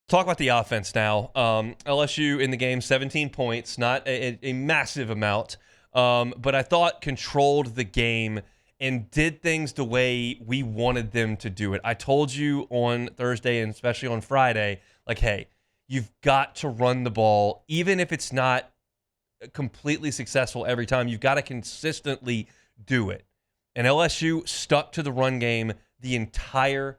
Talk about the offense now. LSU in the game, 17 points, not a massive amount, but I thought controlled the game and did things the way we wanted them to do it. I told you on Thursday and especially on Friday, like, hey, you've got to run the ball, even if it's not completely successful every time. You've got to consistently do it. And LSU stuck to the run game the entire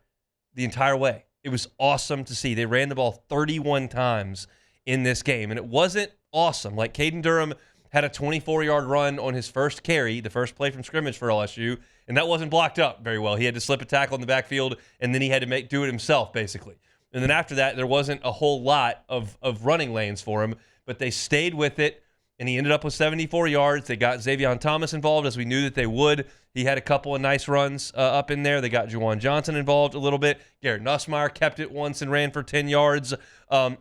way. It was awesome to see. They ran the ball 31 times in this game, and it wasn't awesome. Like, Caden Durham had a 24-yard run on his first carry, the first play from scrimmage for LSU, and that wasn't blocked up very well. He had to slip a tackle in the backfield, and then he had to do it himself, basically. And then after that, there wasn't a whole lot of running lanes for him, but they stayed with it, and he ended up with 74 yards. They got Xavier Thomas involved, as we knew that they would. He had a couple of nice runs up in there. They got Juwan Johnson involved a little bit. Garrett Nussmeier kept it once and ran for 10 yards.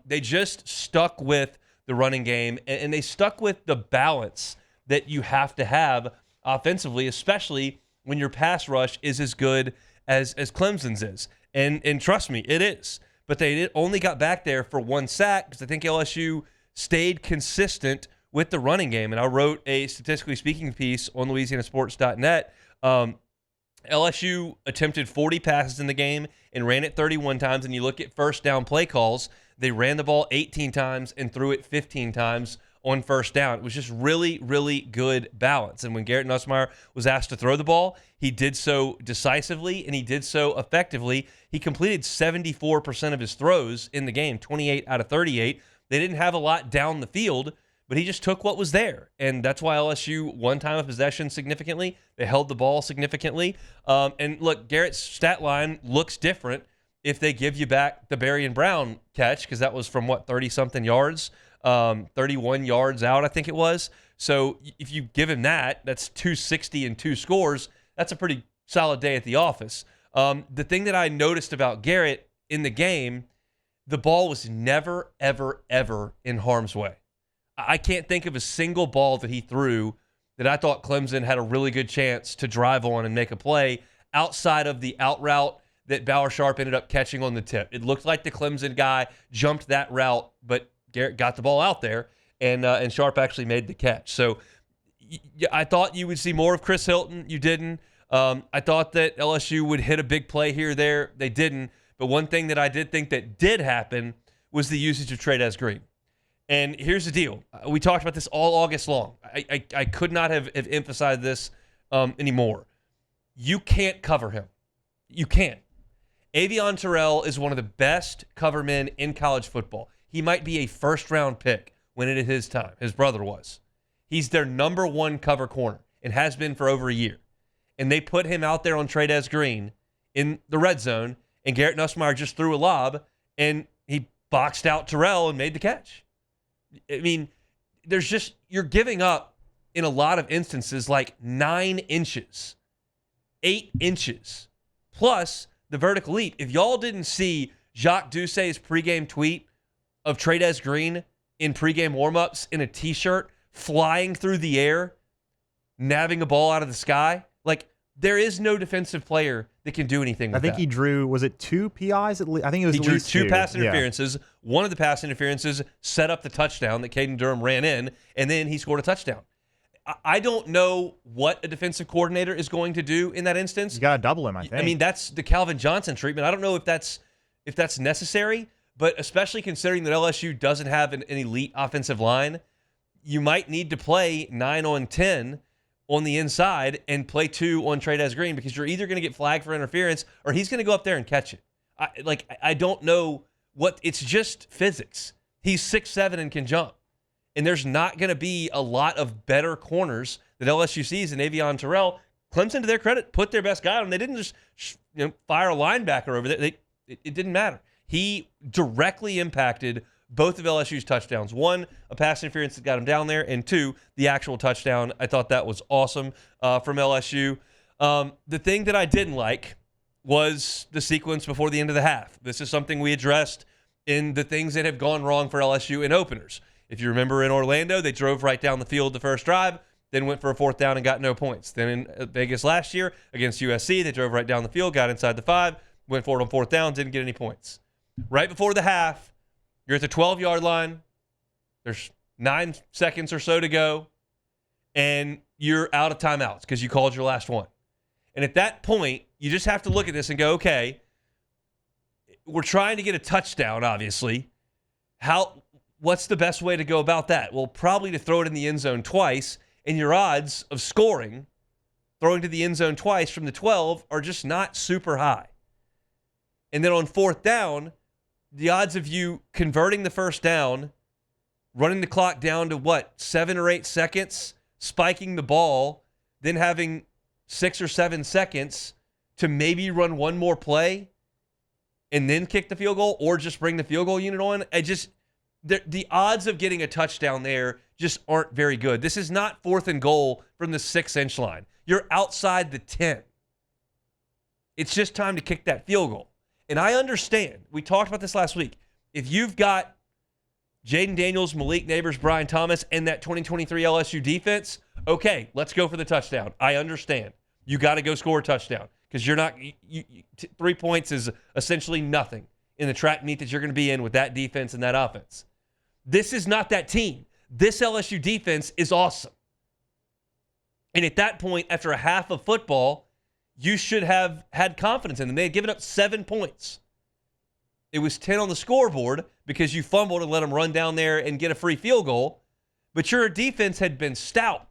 They just stuck with the running game, and they stuck with the balance that you have to have offensively, especially when your pass rush is as good as Clemson's is. And trust me, it is. But they only got back there for one sack because I think LSU stayed consistent with the running game. And I wrote a statistically speaking piece on LouisianaSports.net. LSU attempted 40 passes in the game and ran it 31 times. And you look at first down play calls, they ran the ball 18 times and threw it 15 times on first down. It was just really, really good balance. And when Garrett Nussmeier was asked to throw the ball, he did so decisively and he did so effectively. He completed 74% of his throws in the game, 28 out of 38. They didn't have a lot down the field, but he just took what was there. And that's why LSU won time of possession significantly. They held the ball significantly. And look, Garrett's stat line looks different if they give you back the Berry and Brown catch, because that was from, 30-something yards, 31 yards out, I think it was. So if you give him that, that's 260 and 2 scores. That's a pretty solid day at the office. The thing that I noticed about Garrett in the game, the ball was never, ever, ever in harm's way. I can't think of a single ball that he threw that I thought Clemson had a really good chance to drive on and make a play outside of the out route that Bauer Sharp ended up catching on the tip. It looked like the Clemson guy jumped that route, but Garrett got the ball out there, and Sharp actually made the catch. So I thought you would see more of Chris Hilton. You didn't. I thought that LSU would hit a big play here or there. They didn't. But one thing that I did think that did happen was the usage of Trey'Dez Green. And here's the deal. We talked about this all August long. I could not have emphasized this anymore. You can't cover him. You can't. Avion Terrell is one of the best cover men in college football. He might be a first-round pick when it is his time. His brother was. He's their number one cover corner and has been for over a year. And they put him out there on Trey'Dez Green in the red zone, and Garrett Nussmeier just threw a lob, and he boxed out Terrell and made the catch. I mean, you're giving up in a lot of instances like 9 inches, 8 inches, plus the vertical leap. If y'all didn't see Jacques Doucet's pregame tweet of Trey'Dez Green in pregame warmups in a t-shirt flying through the air, nabbing a ball out of the sky, like, there is no defensive player that can do anything with that. I think he drew, was it 2 PIs? I think it was he at drew least 2 pass Yeah. interferences. One of the pass interferences set up the touchdown that Caden Durham ran in, and then he scored a touchdown. I don't know what a defensive coordinator is going to do in that instance. You got to double him, I think. I mean, that's the Calvin Johnson treatment. I don't know if that's necessary, but especially considering that LSU doesn't have an elite offensive line, you might need to play 9 on 10 on the inside and play 2 on Trey'Dez Green, because you're either going to get flagged for interference or he's going to go up there and catch it. I don't know what, it's just physics. He's 6'7" and can jump. And there's not going to be a lot of better corners that LSU sees in Avion Terrell. Clemson, to their credit, put their best guy on. They didn't just fire a linebacker over there. It didn't matter. He directly impacted both of LSU's touchdowns. 1, a pass interference that got him down there, and 2, the actual touchdown. I thought that was awesome from LSU. The thing that I didn't like was the sequence before the end of the half. This is something we addressed in the things that have gone wrong for LSU in openers. If you remember, in Orlando, they drove right down the field the first drive, then went for a 4th down and got no points. Then in Vegas last year against USC, they drove right down the field, got inside the 5, went for it on 4th down, didn't get any points. Right before the half, You're at the 12-yard line. There's 9 seconds or so to go, and you're out of timeouts because you called your last one. And at that point, you just have to look at this and go, okay, we're trying to get a touchdown, obviously. What's the best way to go about that? Well, probably to throw it in the end zone twice, and your odds of scoring, throwing to the end zone twice from the 12, are just not super high. And then on 4th down, the odds of you converting the first down, running the clock down to 7 or 8 seconds, spiking the ball, then having 6 or 7 seconds to maybe run one more play and then kick the field goal or just bring the field goal unit on. The odds of getting a touchdown there just aren't very good. This is not 4th and goal from the 6-inch line. You're outside the 10. It's just time to kick that field goal. And I understand. We talked about this last week. If you've got Jaden Daniels, Malik Neighbors, Brian Thomas, and that 2023 LSU defense, okay, let's go for the touchdown. I understand. You got to go score a touchdown because 3 points is essentially nothing in the track meet that you're going to be in with that defense and that offense. This is not that team. This LSU defense is awesome. And at that point, after a half of football, you should have had confidence in them. They had given up 7 points. It was 10 on the scoreboard because you fumbled and let them run down there and get a free field goal. But your defense had been stout.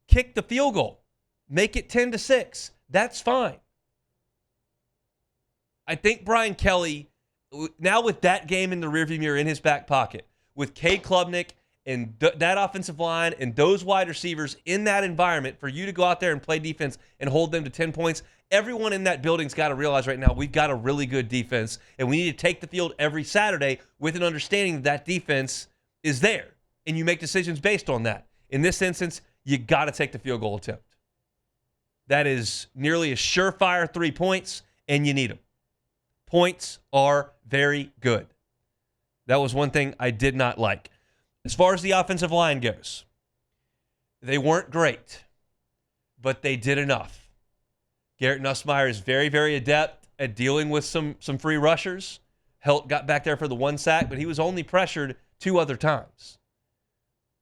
Kick the field goal. Make it 10-6. That's fine. I think Brian Kelly, now with that game in the rearview mirror in his back pocket, with Cade Klubnik and that offensive line and those wide receivers in that environment, for you to go out there and play defense and hold them to 10 points, everyone in that building's got to realize right now we've got a really good defense, and we need to take the field every Saturday with an understanding that defense is there, and you make decisions based on that. In this instance, you got to take the field goal attempt. That is nearly a surefire 3 points, and you need them. Points are very good. That was one thing I did not like. As far as the offensive line goes, they weren't great, but they did enough. Garrett Nussmeier is very, very adept at dealing with some free rushers. Got back there for the 1 sack, but he was only pressured 2 other times.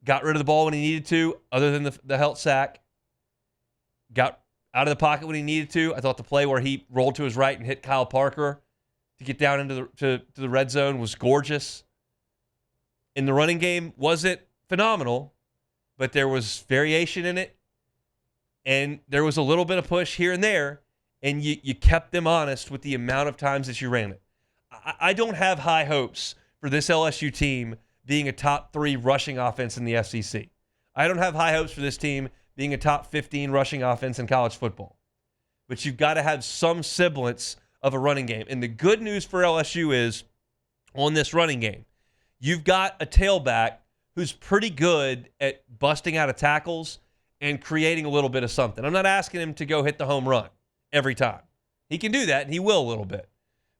Got rid of the ball when he needed to, other than the Helt sack. Got out of the pocket when he needed to. I thought the play where he rolled to his right and hit Kyle Parker to get down into the red zone was gorgeous. In the running game, wasn't phenomenal, but there was variation in it, and there was a little bit of push here and there, and you kept them honest with the amount of times that you ran it. I don't have high hopes for this LSU team being a top 3 rushing offense in the SEC. I don't have high hopes for this team being a top 15 rushing offense in college football. But you've got to have some semblance of a running game. And the good news for LSU is, on this running game, you've got a tailback who's pretty good at busting out of tackles and creating a little bit of something. I'm not asking him to go hit the home run every time. He can do that, and he will a little bit.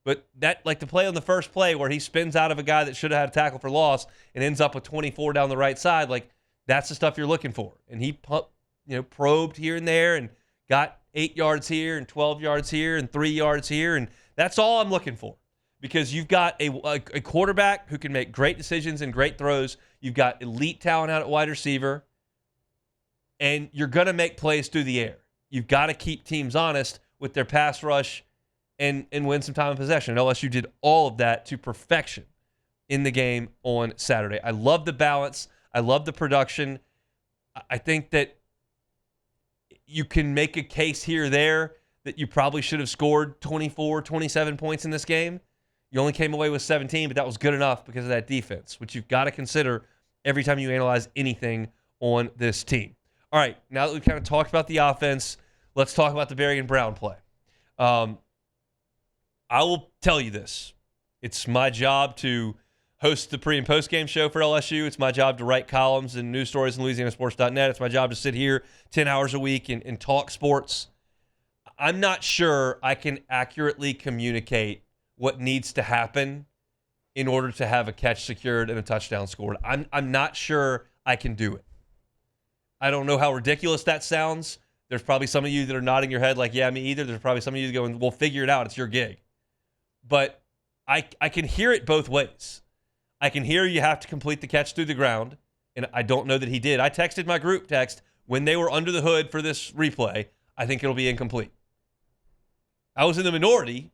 But that, like the play on the first play where he spins out of a guy that should have had a tackle for loss and ends up with 24 down the right side, like that's the stuff you're looking for. And he probed here and there and got 8 yards here and 12 yards here and 3 yards here, and that's all I'm looking for. Because you've got a quarterback who can make great decisions and great throws. You've got elite talent out at wide receiver. And you're going to make plays through the air. You've got to keep teams honest with their pass rush and win some time in possession. And LSU did all of that to perfection in the game on Saturday. I love the balance. I love the production. I think that you can make a case here or there that you probably should have scored 24, 27 points in this game. You only came away with 17, but that was good enough because of that defense, which you've got to consider every time you analyze anything on this team. All right, now that we've kind of talked about the offense, let's talk about the Berrien Brown play. I will tell you this. It's my job to host the pre- and post-game show for LSU. It's my job to write columns and news stories in LouisianaSports.net. It's my job to sit here 10 hours a week and talk sports. I'm not sure I can accurately communicate what needs to happen in order to have a catch secured and a touchdown scored. I'm not sure I can do it. I don't know how ridiculous that sounds. There's probably some of you that are nodding your head like, yeah, me either. There's probably some of you going, well, figure it out. It's your gig. But I can hear it both ways. I can hear you have to complete the catch through the ground, and I don't know that he did. I texted my group text when they were under the hood for this replay. I think it'll be incomplete. I was in the minority.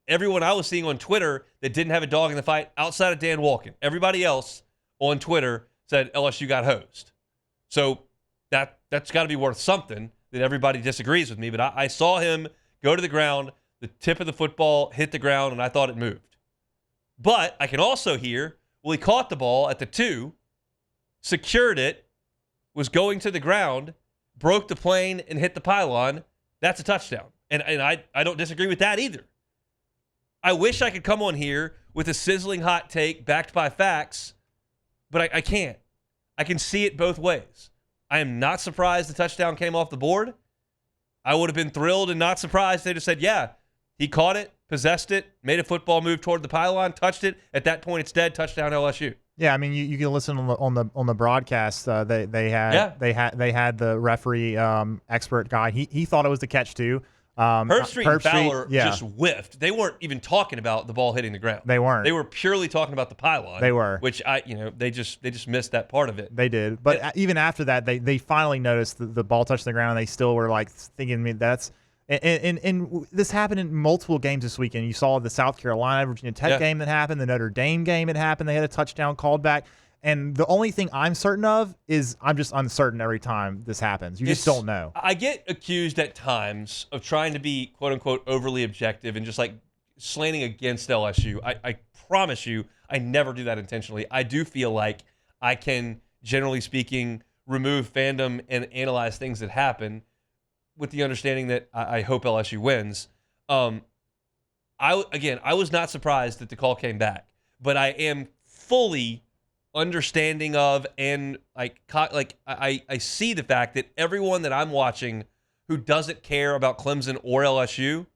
Everyone I was seeing on Twitter that didn't have a dog in the fight outside of Dan Walken, everybody else on Twitter said LSU got hosed. So that's got to be worth something that everybody disagrees with me. But I saw him go to the ground, the tip of the football hit the ground, and I thought it moved. But I can also hear, well, he caught the ball at the 2, secured it, was going to the ground, broke the plane, and hit the pylon. That's a touchdown. And I don't disagree with that either. I wish I could come on here with a sizzling hot take backed by facts, but I can't. I can see it both ways. I am not surprised the touchdown came off the board. I would have been thrilled and not surprised. They just said, yeah, he caught it, possessed it, made a football move toward the pylon, touched it. At that point, it's dead. Touchdown LSU. Yeah, I mean, you can listen on the broadcast. They had the referee expert guy. He thought it was the catch too. Herbstreit and Fowler just whiffed. They weren't even talking about the ball hitting the ground. They weren't. They were purely talking about the pylon. They were. Which they just missed that part of it. They did. But even after that, they finally noticed the ball touched the ground. And they still were like thinking, that's. And this happened in multiple games this weekend. You saw the South Carolina Virginia Tech game that happened, the Notre Dame game that happened. They had a touchdown called back. And the only thing I'm certain of is I'm just uncertain every time this happens. You just don't know. I get accused at times of trying to be, quote unquote, overly objective and just like slanting against LSU. I promise you, I never do that intentionally. I do feel like I can, generally speaking, remove fandom and analyze things that happen with the understanding that I hope LSU wins. I was not surprised that the call came back, but I am fully understanding of and I see the fact that everyone that I'm watching who doesn't care about Clemson or LSU,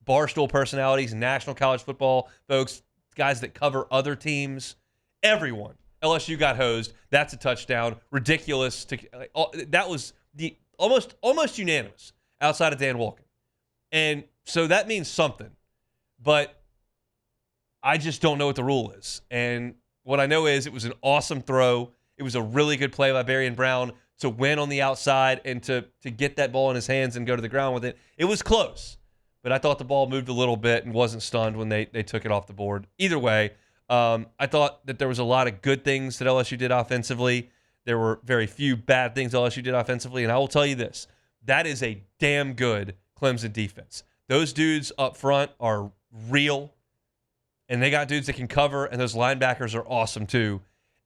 Barstool personalities, national college football folks, guys that cover other teams, everyone, LSU got hosed. That's a touchdown. Ridiculous. That was the almost unanimous outside of Dan Walken. And so that means something. But I just don't know what the rule is. And what I know is it was an awesome throw. It was a really good play by Berrien Brown to win on the outside and to get that ball in his hands and go to the ground with it. It was close, but I thought the ball moved a little bit and wasn't stunned when they took it off the board. Either way, I thought that there was a lot of good things that LSU did offensively. There were very few bad things LSU did offensively, and I will tell you this. That is a damn good Clemson defense. Those dudes up front are real. And they got dudes that can cover, and those linebackers are awesome too.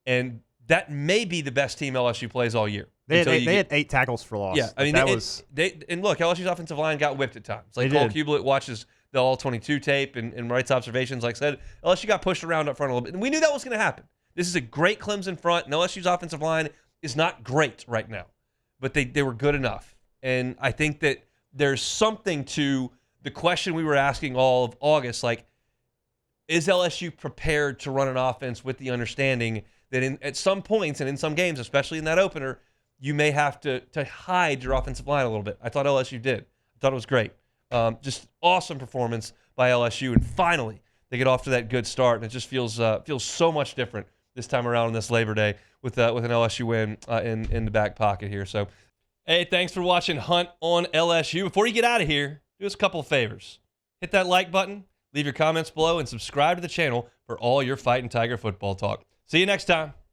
And that may be the best team LSU plays all year. They had 8 tackles for loss. Yeah, I mean, and look, LSU's offensive line got whipped at times. Like Cole Kublet watches the All-22 tape and writes observations. Like I said, LSU got pushed around up front a little bit. And we knew that was going to happen. This is a great Clemson front, and LSU's offensive line is not great right now. But they were good enough. And I think that there's something to the question we were asking all of August, like, is LSU prepared to run an offense with the understanding that at some points and in some games, especially in that opener, you may have to hide your offensive line a little bit? I thought LSU did. I thought it was great. Just awesome performance by LSU. And finally, they get off to that good start. And it just feels so much different this time around on this Labor Day with an LSU win in the back pocket here. So, hey, thanks for watching Hunt on LSU. Before you get out of here, do us a couple of favors. Hit that like button. Leave your comments below and subscribe to the channel for all your Fighting Tiger football talk. See you next time.